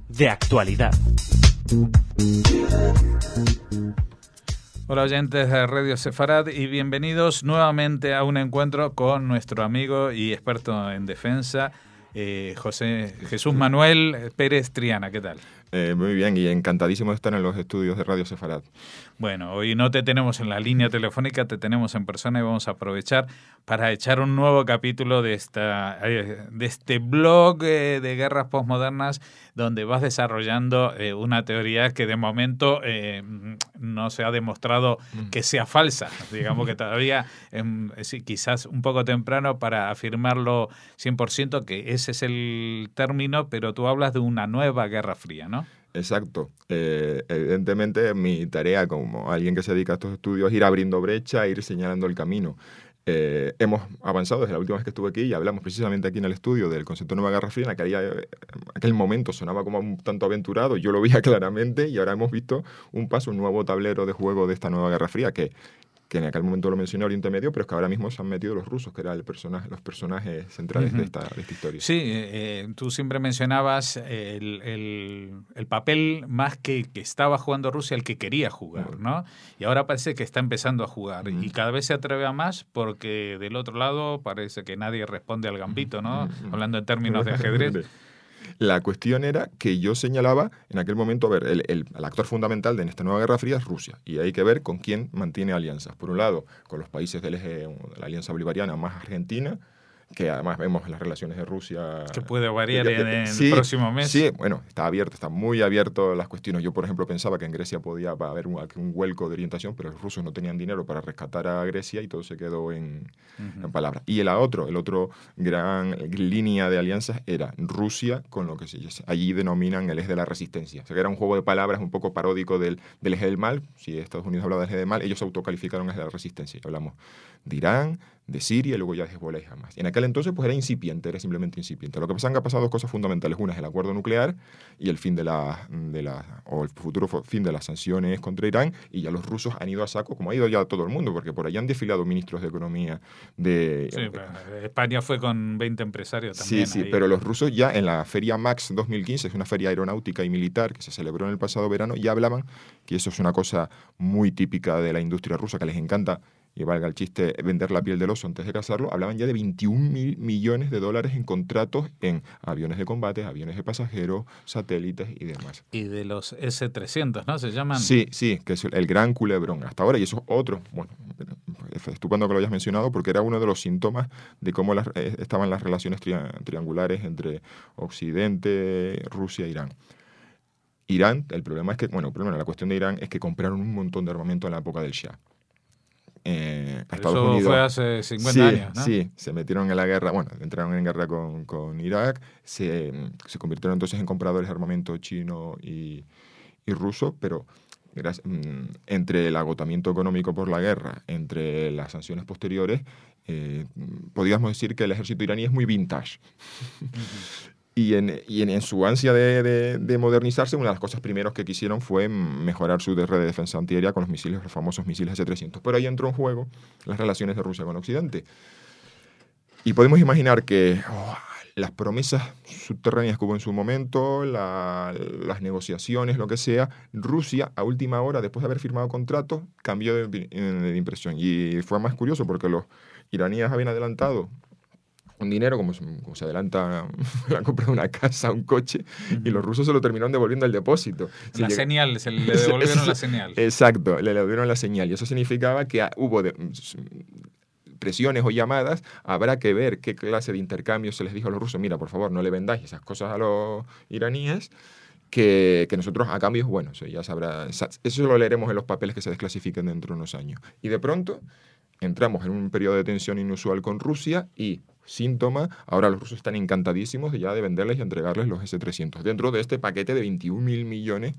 De actualidad. Hola oyentes de Radio Sefarad y bienvenidos nuevamente a un encuentro con nuestro amigo y experto en defensa, Jesús Manuel Pérez Triana. ¿Qué tal? Muy bien, y encantadísimo de estar en los estudios de Radio Sefarad. Bueno, hoy no te tenemos en la línea telefónica, te tenemos en persona y vamos a aprovechar para echar un nuevo capítulo de este blog de guerras postmodernas, donde vas desarrollando una teoría que de momento no se ha demostrado que sea falsa. Digamos que todavía quizás un poco temprano para afirmarlo 100%, que ese es el término, pero tú hablas de una nueva Guerra Fría, ¿no? Exacto. Evidentemente mi tarea como alguien que se dedica a estos estudios es ir abriendo brecha, ir señalando el camino. Hemos avanzado desde la última vez que estuve aquí y hablamos precisamente aquí en el estudio del concepto de Nueva Guerra Fría. En aquel momento sonaba como un tanto aventurado, yo lo veía claramente y ahora hemos visto un nuevo tablero de juego de esta Nueva Guerra Fría que en aquel momento lo mencioné Oriente Medio, pero es que ahora mismo se han metido los rusos, que eran los personajes centrales de esta historia. Sí, tú siempre mencionabas el papel más que estaba jugando Rusia, el que quería jugar, ¿no? Y ahora parece que está empezando a jugar y cada vez se atreve a más porque del otro lado parece que nadie responde al gambito, ¿no? Hablando en términos de ajedrez. La cuestión era que yo señalaba en aquel momento, a ver, el actor fundamental de esta nueva Guerra Fría es Rusia, y hay que ver con quién mantiene alianzas. Por un lado, con los países del eje de la Alianza Bolivariana más Argentina, que además vemos las relaciones de Rusia... Que puede variar en el próximo mes. Sí, bueno, está muy abierto las cuestiones. Yo, por ejemplo, pensaba que en Grecia podía haber un vuelco de orientación, pero los rusos no tenían dinero para rescatar a Grecia y todo se quedó en palabras. Y el otro gran línea de alianzas era Rusia con lo que allí denominan el eje de la resistencia. O sea, que era un juego de palabras un poco paródico del eje del mal. Si Estados Unidos hablaba del eje del mal, ellos autocalificaron eje de la resistencia. Hablamos de Irán, de Siria y luego ya de Hezbollah y Hamas. Y en aquel entonces pues era simplemente incipiente. Lo que pasa es que han pasado dos cosas fundamentales. Una es el acuerdo nuclear y el el futuro fin de las sanciones contra Irán, y ya los rusos han ido a saco, como ha ido ya todo el mundo, porque por allá han desfilado ministros de economía de... Sí, España fue con 20 empresarios también. Sí, ahí. Pero los rusos ya en la Feria MAX 2015, es una feria aeronáutica y militar que se celebró en el pasado verano, ya hablaban que eso es una cosa muy típica de la industria rusa, que les encanta, y valga el chiste, vender la piel del oso antes de cazarlo. Hablaban ya de 21.000 millones de dólares en contratos en aviones de combate, aviones de pasajeros, satélites y demás. Y de los S-300, ¿no? ¿Se llaman? Sí, que es el gran culebrón hasta ahora, y eso es otro, bueno, es estupendo que lo hayas mencionado, porque era uno de los síntomas de cómo estaban las relaciones triangulares entre Occidente, Rusia e Irán. Irán, el problema es que, la cuestión de Irán es que compraron un montón de armamento en la época del Shah. Estados Unidos fue hace 50 años, ¿no? Sí, se metieron en la guerra, entraron en guerra con Irak, se convirtieron entonces en compradores de armamento chino y ruso, pero entre el agotamiento económico por la guerra, entre las sanciones posteriores, podríamos decir que el ejército iraní es muy vintage. Y en su ansia de modernizarse, una de las cosas primeros que quisieron fue mejorar su red de defensa antiaérea con los famosos misiles S-300. Pero ahí entró en juego las relaciones de Rusia con Occidente. Y podemos imaginar que las promesas subterráneas que hubo en su momento, las negociaciones, lo que sea, Rusia a última hora, después de haber firmado contratos, cambió de impresión. Y fue más curioso porque los iraníes habían adelantado un dinero, como se adelanta la compra de una casa, un coche, y los rusos se lo terminaron devolviendo al depósito. Le devolvieron la señal. Exacto, le devolvieron la señal. Y eso significaba que hubo presiones o llamadas. Habrá que ver qué clase de intercambio se les dijo a los rusos. Mira, por favor, no le vendáis esas cosas a los iraníes, que nosotros a cambio, eso ya sabrá. Eso lo leeremos en los papeles que se desclasifiquen dentro de unos años. Y de pronto entramos en un periodo de tensión inusual con Rusia y síntoma, ahora los rusos están encantadísimos de venderles y entregarles los S-300 dentro de este paquete de 21.000 millones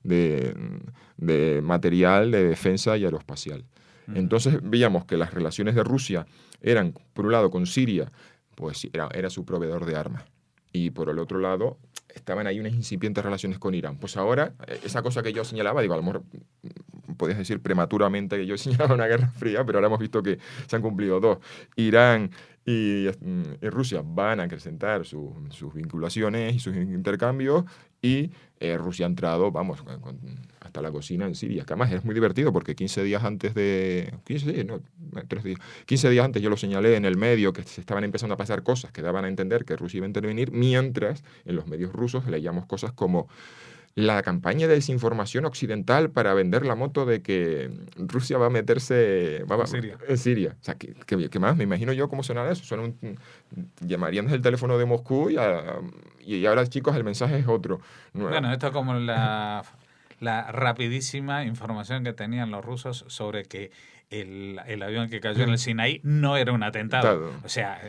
de material de defensa y aeroespacial. Entonces veíamos que las relaciones de Rusia eran, por un lado, con Siria, pues era su proveedor de armas, y por el otro lado estaban ahí unas incipientes relaciones con Irán. Pues ahora, esa cosa que yo señalaba, a lo mejor podías decir prematuramente que yo señalaba una guerra fría, pero ahora hemos visto que se han cumplido dos. Irán y Rusia van a acrecentar sus vinculaciones y sus intercambios y Rusia ha entrado, vamos, hasta la cocina en Siria, que además es muy divertido porque 15 días antes de... 15 días, no, 3 días. 15 días antes yo lo señalé en el medio que se estaban empezando a pasar cosas que daban a entender que Rusia iba a intervenir, mientras en los medios rusos leíamos cosas como la campaña de desinformación occidental para vender la moto de que Rusia va a meterse en Siria. O sea, ¿qué más? Me imagino yo cómo sonará eso. Llamarían desde el teléfono de Moscú y ahora, chicos, el mensaje es otro. Bueno, esto es como la rapidísima información que tenían los rusos sobre que el avión que cayó en el Sinaí no era un atentado. O sea,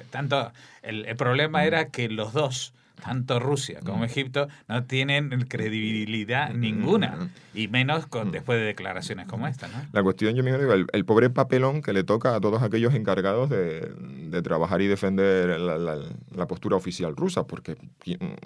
el problema era que los dos, tanto Rusia como Egipto, no tienen credibilidad ninguna, y menos después de declaraciones como esta, ¿no? La cuestión, yo me digo, el pobre papelón que le toca a todos aquellos encargados de trabajar y defender la postura oficial rusa, porque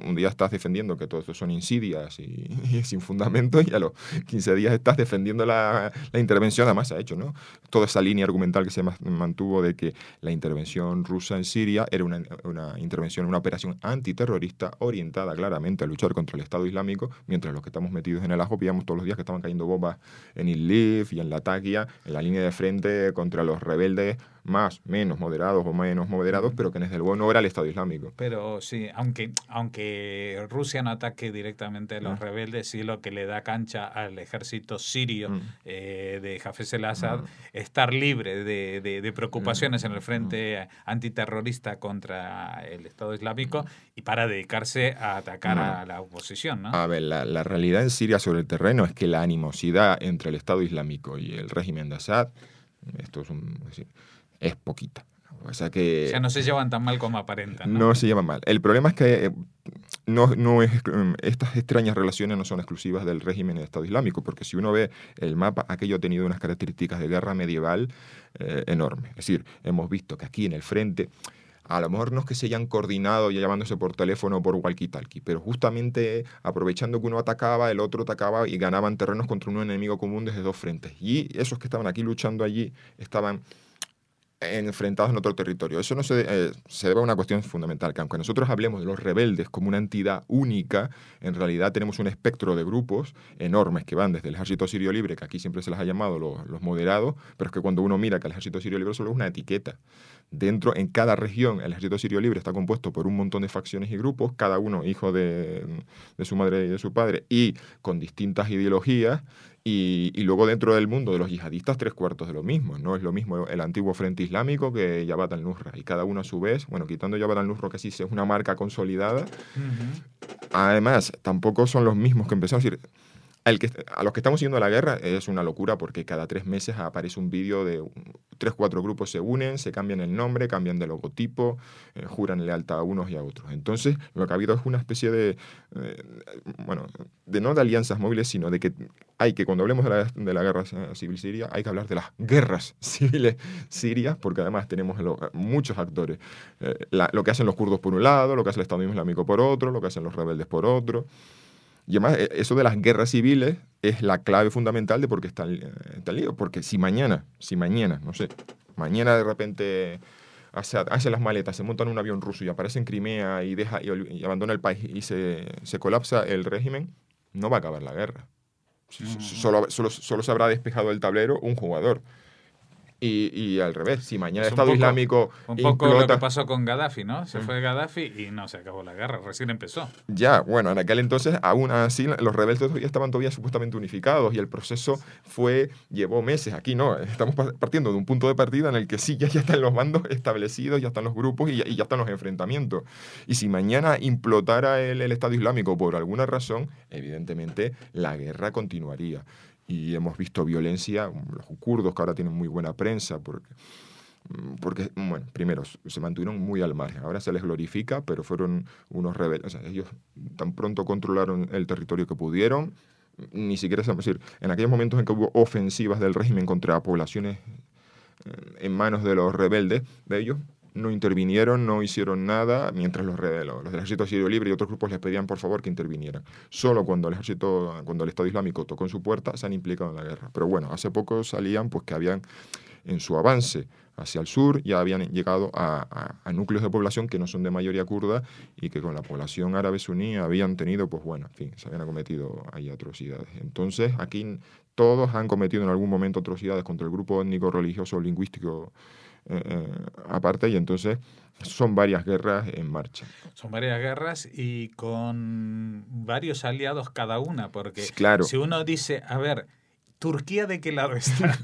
un día estás defendiendo que todo esto son insidias y sin fundamento, y a los 15 días estás defendiendo la intervención. Además se ha hecho, ¿no? Toda esa línea argumental que se mantuvo de que la intervención rusa en Siria era una intervención, una operación antiterrorista orientada claramente a luchar contra el Estado Islámico, mientras los que estamos metidos en el ajo veíamos todos los días que estaban cayendo bombas en Idlib y en Latakia, en la línea de frente contra los rebeldes más, menos moderados o menos moderados, pero que desde luego no era el Estado Islámico. Pero sí, aunque Rusia no ataque directamente a los rebeldes, sí lo que le da cancha al ejército sirio de Hafez el-Assad, estar libre de preocupaciones en el frente antiterrorista contra el Estado Islámico y para dedicarse a atacar a la oposición, ¿no? A ver, la realidad en Siria sobre el terreno es que la animosidad entre el Estado Islámico y el régimen de Assad, esto es poquita. O sea, no se llevan tan mal como aparentan, ¿no? No se llevan mal. El problema es que estas extrañas relaciones no son exclusivas del régimen del Estado Islámico, porque si uno ve el mapa, aquello ha tenido unas características de guerra medieval enormes. Es decir, hemos visto que aquí en el frente, a lo mejor no es que se hayan coordinado ya llamándose por teléfono o por walkie-talkie, pero justamente aprovechando que uno atacaba, el otro atacaba y ganaban terrenos contra un enemigo común desde dos frentes. Y esos que estaban aquí luchando allí estaban enfrentados en otro territorio. Eso no se debe a una cuestión fundamental, que aunque nosotros hablemos de los rebeldes como una entidad única, en realidad tenemos un espectro de grupos enormes que van desde el ejército sirio libre, que aquí siempre se les ha llamado los moderados, pero es que cuando uno mira que el ejército sirio libre solo es una etiqueta. Dentro, en cada región, el ejército sirio libre está compuesto por un montón de facciones y grupos, cada uno hijo de su madre y de su padre, y con distintas ideologías. Y luego dentro del mundo de los yihadistas, 3/4 de lo mismo. No es lo mismo el antiguo Frente Islámico que Jabhat al-Nusra. Y cada uno a su vez, bueno, quitando Jabhat al-Nusra, que sí es una marca consolidada. Además, tampoco son los mismos que empezaron a decir... A los que estamos siguiendo la guerra es una locura porque cada 3 meses aparece un vídeo de 3-4 grupos se unen, se cambian el nombre, cambian de logotipo, juran lealtad a unos y a otros. Entonces, lo que ha habido es una especie de no de alianzas móviles, sino de que cuando hablemos de la guerra civil siria, hay que hablar de las guerras civiles sirias, porque además tenemos muchos actores. Lo que hacen los kurdos por un lado, lo que hace el Estado Islámico por otro, lo que hacen los rebeldes por otro. Y además, eso de las guerras civiles es la clave fundamental de por qué está el lío. Porque si mañana, no sé, mañana de repente hace las maletas, se monta en un avión ruso y aparece en Crimea y abandona el país y se colapsa el régimen, no va a acabar la guerra. Solo se habrá despejado el tablero un jugador. Y al revés, si mañana el Estado Islámico un poco lo que pasó con Gaddafi, ¿no? Se fue Gaddafi y no se acabó la guerra, recién empezó. Ya, bueno, en aquel entonces aún así los rebeldes estaban todavía supuestamente unificados y el proceso llevó meses. Aquí no, estamos partiendo de un punto de partida en el que sí, ya están los bandos establecidos, ya están los grupos y ya están los enfrentamientos. Y si mañana implotara el Estado Islámico por alguna razón, evidentemente la guerra continuaría. Y hemos visto violencia, los kurdos que ahora tienen muy buena prensa, porque bueno, primero, se mantuvieron muy al margen. Ahora se les glorifica, pero fueron unos rebeldes. O sea, ellos tan pronto controlaron el territorio que pudieron, ni siquiera, es decir, en aquellos momentos en que hubo ofensivas del régimen contra poblaciones en manos de los rebeldes, de ellos, no intervinieron, no hicieron nada, mientras los del Ejército Sirio Libre y otros grupos les pedían por favor que intervinieran. Solo cuando el Estado Islámico tocó en su puerta se han implicado en la guerra. Pero bueno, hace poco salían pues que habían, en su avance hacia el sur, ya habían llegado a núcleos de población que no son de mayoría kurda y que con la población árabe suní habían tenido, pues bueno, en fin, se habían cometido ahí atrocidades. Entonces, aquí todos han cometido en algún momento atrocidades contra el grupo étnico, religioso o lingüístico aparte, y entonces son varias guerras en marcha. Son varias guerras y con varios aliados cada una, porque claro. si uno dice, a ver, ¿Turquía de qué lado está?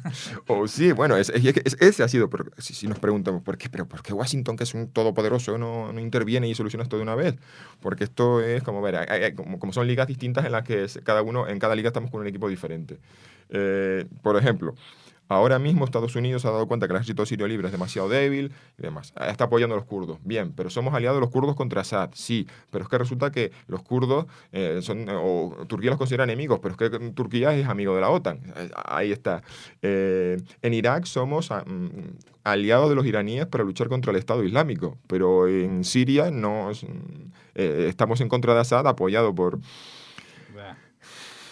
Sí, bueno, ese ha sido, si nos preguntamos, ¿por qué Washington, que es un todopoderoso, no interviene y soluciona esto de una vez? Porque esto es como, ver, como son ligas distintas en las que en cada liga estamos con un equipo diferente. Por ejemplo, ahora mismo Estados Unidos se ha dado cuenta que el ejército sirio libre es demasiado débil y demás. Está apoyando a los kurdos. Bien, pero somos aliados de los kurdos contra Assad. Sí, pero es que resulta que los kurdos Turquía los considera enemigos, pero es que Turquía es amigo de la OTAN. Ahí está. En Irak somos aliados de los iraníes para luchar contra el Estado Islámico, pero en Siria estamos en contra de Assad, apoyado por...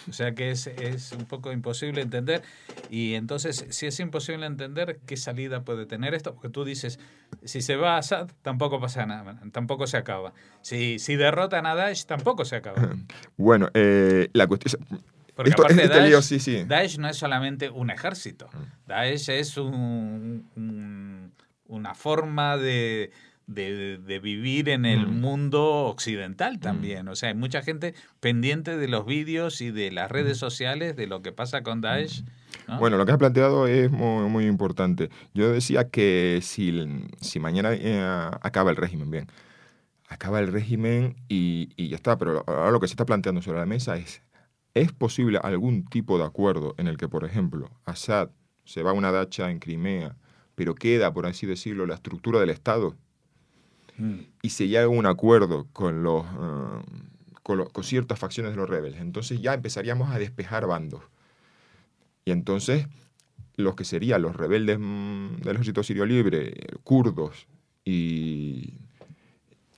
O sea que es un poco imposible entender. Y entonces, si es imposible entender, ¿qué salida puede tener esto? Porque tú dices, si se va a Assad, tampoco pasa nada, tampoco se acaba. Si derrotan a Daesh, tampoco se acaba. Bueno, la cuestión... Porque aparte Daesh, sí. Daesh no es solamente un ejército. Daesh es una forma de vivir en el mundo occidental también. O sea, hay mucha gente pendiente de los vídeos y de las redes sociales de lo que pasa con Daesh, ¿no? Bueno, lo que has planteado es muy, muy importante. Yo decía que si mañana acaba el régimen, bien, acaba el régimen y ya está, pero ahora lo que se está planteando sobre la mesa ¿es posible algún tipo de acuerdo en el que, por ejemplo, Assad se va a una dacha en Crimea, pero queda, por así decirlo, la estructura del Estado? Y se llega a un acuerdo con ciertas facciones de los rebeldes. Entonces ya empezaríamos a despejar bandos. Y entonces los que serían los rebeldes del ejército sirio libre, kurdos y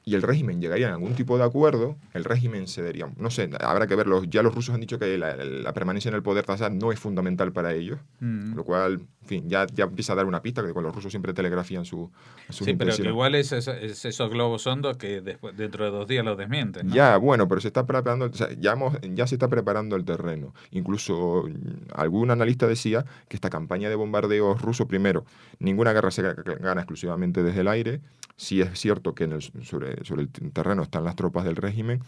el régimen llegarían a algún tipo de acuerdo, el régimen cedería. No sé, habrá que verlo. Ya los rusos han dicho que la permanencia en el poder de Assad no es fundamental para ellos, lo cual, en fin, ya empieza a dar una pista que con los rusos siempre telegrafían sus sí, pero que igual es esos globos sondos que después, dentro de 2 días los desmienten, ¿no? Ya, bueno, pero se está preparando, o sea, ya se está preparando el terreno. Incluso algún analista decía que esta campaña de bombardeos ruso, primero, ninguna guerra se gana exclusivamente desde el aire. Sí es cierto que sobre el terreno están las tropas del régimen,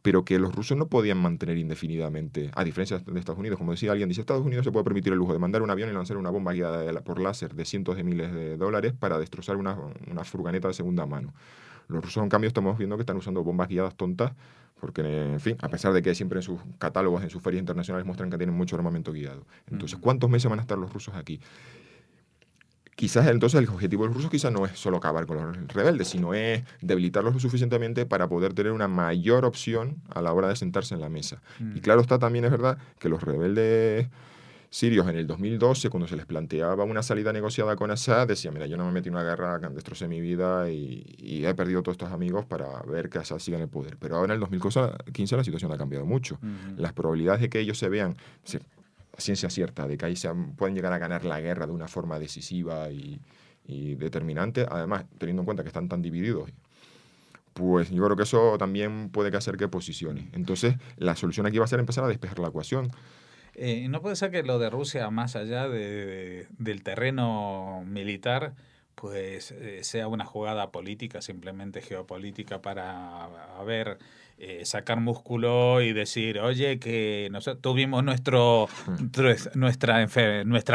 pero que los rusos no podían mantener indefinidamente, a diferencia de Estados Unidos. Como decía alguien, dice, Estados Unidos se puede permitir el lujo de mandar un avión y lanzar una bomba guiada por láser de cientos de miles de dólares para destrozar una furgoneta de segunda mano. Los rusos, en cambio, estamos viendo que están usando bombas guiadas tontas, porque, en fin, a pesar de que siempre en sus catálogos, en sus ferias internacionales muestran que tienen mucho armamento guiado. Entonces, ¿cuántos meses van a estar los rusos aquí? Quizás entonces el objetivo de los rusos quizás no es solo acabar con los rebeldes, sino es debilitarlos lo suficientemente para poder tener una mayor opción a la hora de sentarse en la mesa. Y claro está, también es verdad que los rebeldes sirios en el 2012, cuando se les planteaba una salida negociada con Assad, decían, mira, yo no me metí en una guerra que destrocé mi vida y he perdido todos estos amigos para ver que Assad siga en el poder. Pero ahora en el 2015 la situación ha cambiado mucho. Las probabilidades de que ellos se vean... ciencia cierta, de que ahí pueden llegar a ganar la guerra de una forma decisiva y determinante, además, teniendo en cuenta que están tan divididos, pues yo creo que eso también puede que hacer que posicione. Entonces, la solución aquí va a ser empezar a despejar la ecuación. ¿No puede ser que lo de Rusia, más allá del terreno militar, pues sea una jugada política, simplemente geopolítica, para sacar músculo y decir, oye, que nosotros tuvimos nuestra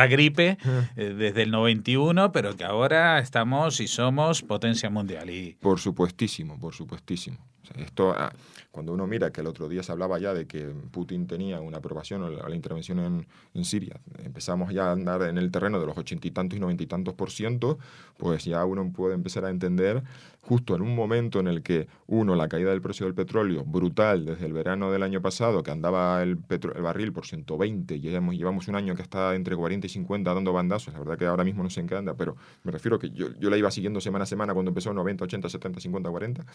gripe desde el 91, pero que ahora estamos y somos potencia mundial? Por supuestísimo, por supuestísimo. O sea, esto, cuando uno mira que el otro día se hablaba ya de que Putin tenía una aprobación a la intervención en Siria, empezamos ya a andar en el terreno de los 80 y tantos y 90 y tantos %, pues ya uno puede empezar a entender, justo en un momento en el que la caída del precio del petróleo brutal desde el verano del año pasado, que andaba el barril por 120, y llevamos un año que está entre 40 y 50 dando bandazos, la verdad que ahora mismo no sé en qué anda, pero me refiero que yo la iba siguiendo semana a semana cuando empezó 90, 80, 70, 50, 40.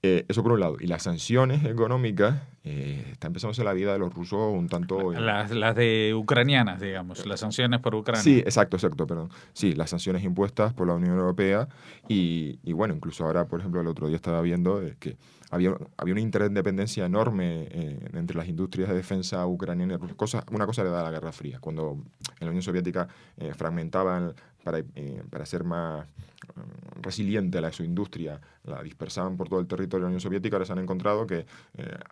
Eso por un lado. Y las sanciones económicas, está empezando a ser la vida de los rusos un tanto... Las de ucranianas, digamos, las sanciones por Sí, Ucrania. exacto, perdón. Sí, las sanciones impuestas por la Unión Europea y bueno, incluso ahora, por ejemplo, el otro día estaba viendo que había una interdependencia enorme entre las industrias de defensa ucranianas. Una cosa le da la Guerra Fría, cuando en la Unión Soviética fragmentaban para ser más resiliente su industria, la dispersaban por todo el territorio de la Unión Soviética. Ahora se han encontrado que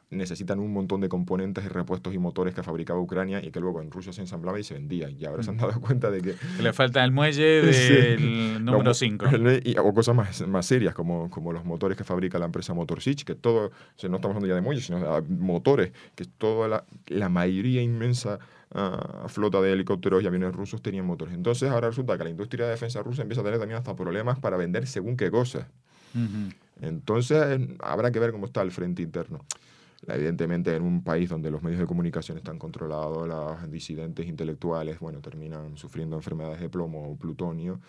necesitan un montón de componentes y repuestos y motores que fabricaba Ucrania y que luego en Rusia se ensamblaba y se vendía. Y ahora se han dado cuenta de que... Que le falta el muelle Sí, del número 5. o cosas más serias, como los motores que fabrica la empresa Motor Sich, que todo, o sea, no estamos hablando ya de muelles, sino de motores, que toda la mayoría inmensa flota de helicópteros y aviones rusos tenían motores. Entonces ahora resulta que la industria de defensa rusa empieza a tener también hasta problemas para vender según qué cosas. Entonces habrá que ver cómo está el frente interno. Evidentemente, en un país donde los medios de comunicación están controlados, los disidentes intelectuales, bueno, terminan sufriendo enfermedades de plomo o plutonio.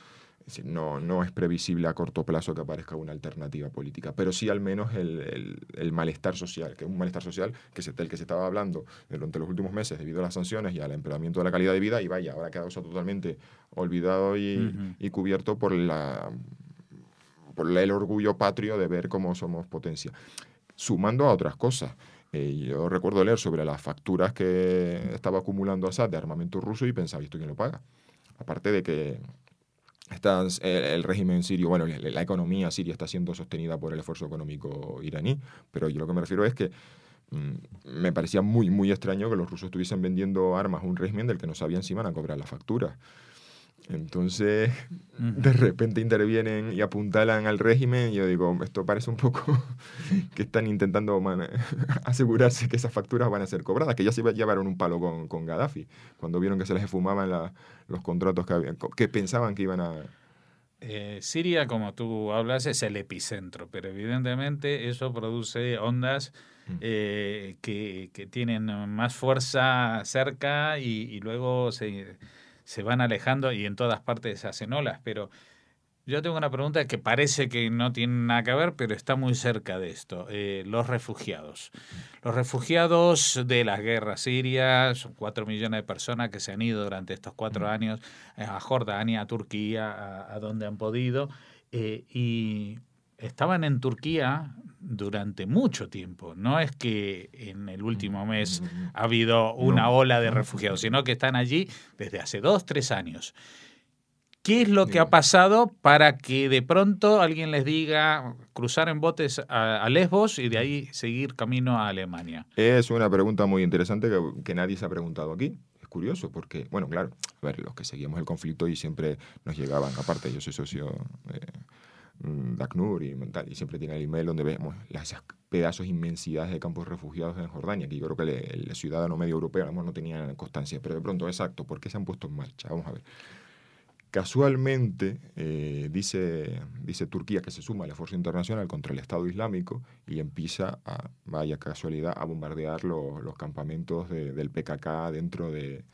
Es decir, no es previsible a corto plazo que aparezca una alternativa política, pero sí al menos el malestar social, que es un malestar social del que se estaba hablando durante los últimos meses debido a las sanciones y al empeoramiento de la calidad de vida, y vaya, ahora ha quedado eso totalmente olvidado y cubierto por el orgullo patrio de ver cómo somos potencia. Sumando a otras cosas. Yo recuerdo leer sobre las facturas que estaba acumulando Assad de armamento ruso y pensaba, ¿y esto quién lo paga? Aparte de que el régimen sirio, bueno, la economía siria está siendo sostenida por el esfuerzo económico iraní, pero yo lo que me refiero es que me parecía muy, muy extraño que los rusos estuviesen vendiendo armas a un régimen del que no sabían si iban a cobrar la factura. Entonces, de repente intervienen y apuntalan al régimen y yo digo, esto parece un poco que están intentando asegurarse que esas facturas van a ser cobradas, que ya se llevaron un palo con Gaddafi, cuando vieron que se les esfumaban los contratos que pensaban que iban a... Siria, como tú hablas, es el epicentro, pero evidentemente eso produce ondas que tienen más fuerza cerca y luego se van alejando y en todas partes se hacen olas. Pero yo tengo una pregunta que parece que no tiene nada que ver, pero está muy cerca de esto. Los refugiados. Los refugiados de las guerras sirias, son 4 millones de personas que se han ido durante estos 4 años a Jordania, a Turquía, a donde han podido, y estaban en Turquía durante mucho tiempo. No es que en el último mes ha habido una ola de refugiados, sino que están allí desde hace 2, 3 años. ¿Qué es lo que ha pasado para que de pronto alguien les diga cruzar en botes a Lesbos y de ahí seguir camino a Alemania? Es una pregunta muy interesante que nadie se ha preguntado aquí. Es curioso porque, bueno, claro, a ver, los que seguíamos el conflicto y siempre nos llegaban, aparte yo soy socio de ACNUR y siempre tiene el email donde vemos esas pedazos, inmensidades de campos refugiados en Jordania, que yo creo que el ciudadano medio europeo a lo mejor no tenía constancia, pero de pronto, exacto, ¿por qué se han puesto en marcha? Vamos a ver. Casualmente, dice Turquía que se suma al esfuerzo internacional contra el Estado Islámico y empieza, vaya casualidad, a bombardear los campamentos del PKK dentro de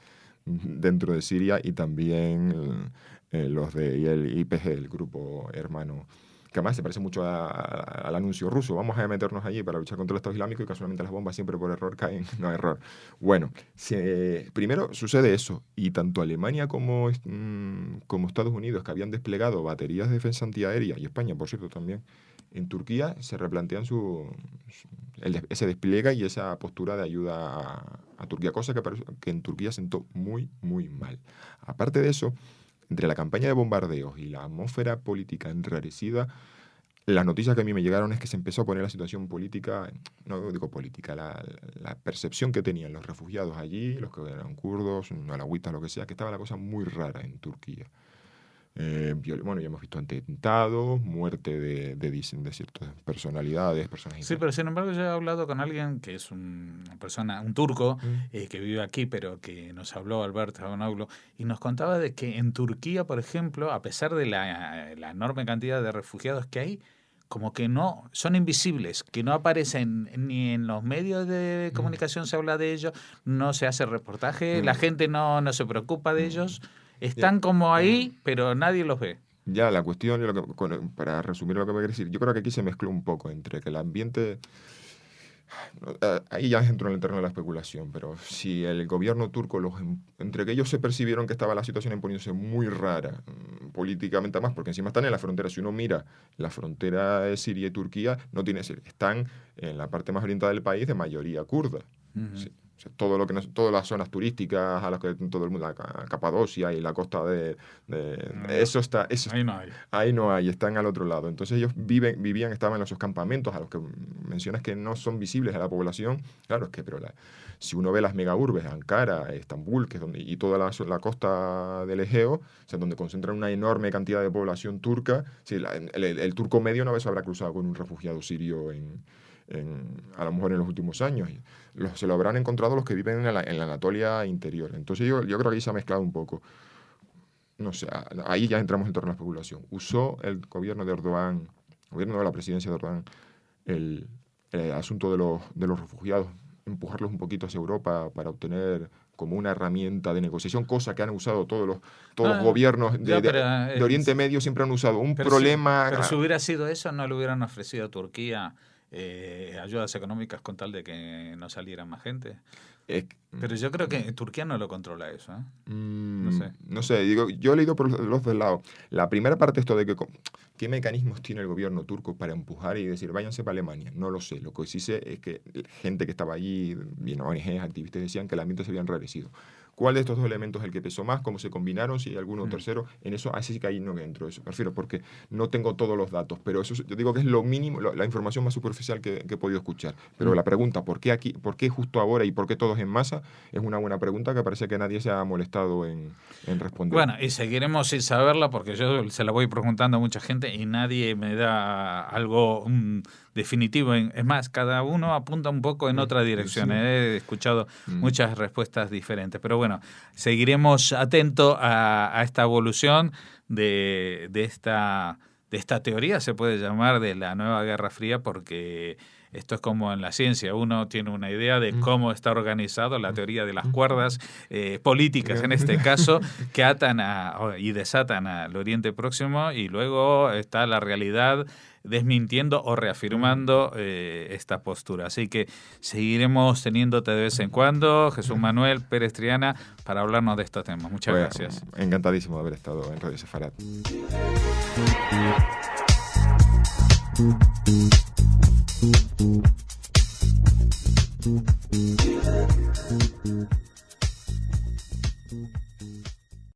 Siria y también los del YPG, el grupo hermano, que además se parece mucho al anuncio ruso. Vamos a meternos allí para luchar contra el Estado Islámico y casualmente las bombas siempre por error caen. No, error. Bueno, primero sucede eso y tanto Alemania como Estados Unidos, que habían desplegado baterías de defensa antiaérea, y España, por cierto, también, en Turquía se replantean ese despliegue y esa postura de ayuda a Turquía, cosa que en Turquía sentó muy, muy mal. Aparte de eso, entre la campaña de bombardeos y la atmósfera política enrarecida, las noticias que a mí me llegaron es que se empezó a poner la situación política, no digo política, la percepción que tenían los refugiados allí, los que eran kurdos, alawitas, lo que sea, que estaba la cosa muy rara en Turquía. Bueno, ya hemos visto atentados, muerte de ciertas personalidades, personas... Sí, pero sin embargo yo he hablado con alguien que es una persona, un turco, que vive aquí, pero que nos habló, Albert Havanoglu, y nos contaba de que en Turquía, por ejemplo, a pesar de la enorme cantidad de refugiados que hay, como que no, son invisibles, que no aparecen ni en los medios de comunicación se habla de ellos, no se hace reportaje, la gente no se preocupa de ellos, están como ahí, pero nadie los ve. Ya, la cuestión, para resumir lo que me quiero decir, yo creo que aquí se mezcló un poco entre que el ambiente... Ahí ya entro en el terreno de la especulación, pero si el gobierno turco, entre que ellos se percibieron que estaba la situación imponiéndose muy rara políticamente, más porque encima están en la frontera. Si uno mira la frontera de Siria y Turquía, no tiene, están en la parte más oriental del país de mayoría kurda. Sí. O sea, todo lo que todas las zonas turísticas a las que todo el mundo, la Capadocia y la costa eso está, ahí no hay. Ahí no hay, están al otro lado. Entonces ellos estaban en esos campamentos a los que mencionas que no son visibles a la población. Claro, es que, si uno ve las megaurbes, Ankara, Estambul, que es donde, y toda la costa del Egeo, o sea, donde concentran una enorme cantidad de población turca, sí, el turco medio una vez habrá cruzado con un refugiado sirio a lo mejor en los últimos años. Se lo habrán encontrado los que viven en la Anatolia interior. Entonces yo creo que ahí se ha mezclado un poco. No sé, ahí ya entramos en torno a la especulación. ¿Usó el gobierno de Erdogan, el gobierno de la presidencia de Erdogan, el asunto de los refugiados, empujarlos un poquito hacia Europa para obtener como una herramienta de negociación, cosa que han usado todos los gobiernos de Oriente Medio, siempre han usado un problema... Pero si hubiera sido eso, no le hubieran ofrecido a Turquía ayudas económicas con tal de que no saliera más gente. Pero yo creo que Turquía no lo controla eso, ¿eh? No sé, digo, yo he leído por los dos lados. La primera parte, esto de qué mecanismos tiene el gobierno turco para empujar y decir, váyanse para Alemania. No lo sé. Lo que sí sé es que gente que estaba allí, bien ONGs, activistas, decían que el ambiente se había enrarecido. ¿Cuál de estos dos elementos es el que pesó más? ¿Cómo se combinaron? Si hay alguno tercero. En eso, así sí que ahí no entro. Eso me refiero porque no tengo todos los datos. Pero eso yo digo que es lo mínimo, la información más superficial que he podido escuchar. Pero la pregunta, ¿por qué aquí, por qué justo ahora y por qué todos en masa? Es una buena pregunta que parece que nadie se ha molestado en responder. Bueno, y seguiremos sin saberla porque yo se la voy preguntando a mucha gente y nadie me da algo definitivo. Es más, cada uno apunta un poco en otra dirección. Sí. He escuchado muchas respuestas diferentes. Pero bueno, seguiremos atentos a esta evolución de esta teoría, se puede llamar, de la nueva Guerra Fría, porque esto es como en la ciencia, uno tiene una idea de cómo está organizado, la teoría de las cuerdas políticas, en este caso, que atan y desatan al Oriente Próximo, y luego está la realidad desmintiendo o reafirmando esta postura. Así que seguiremos teniéndote de vez en cuando, Jesús Manuel Pérez Triana, para hablarnos de estos temas. Muchas gracias. Encantadísimo de haber estado en Radio Sefarad. Thank you.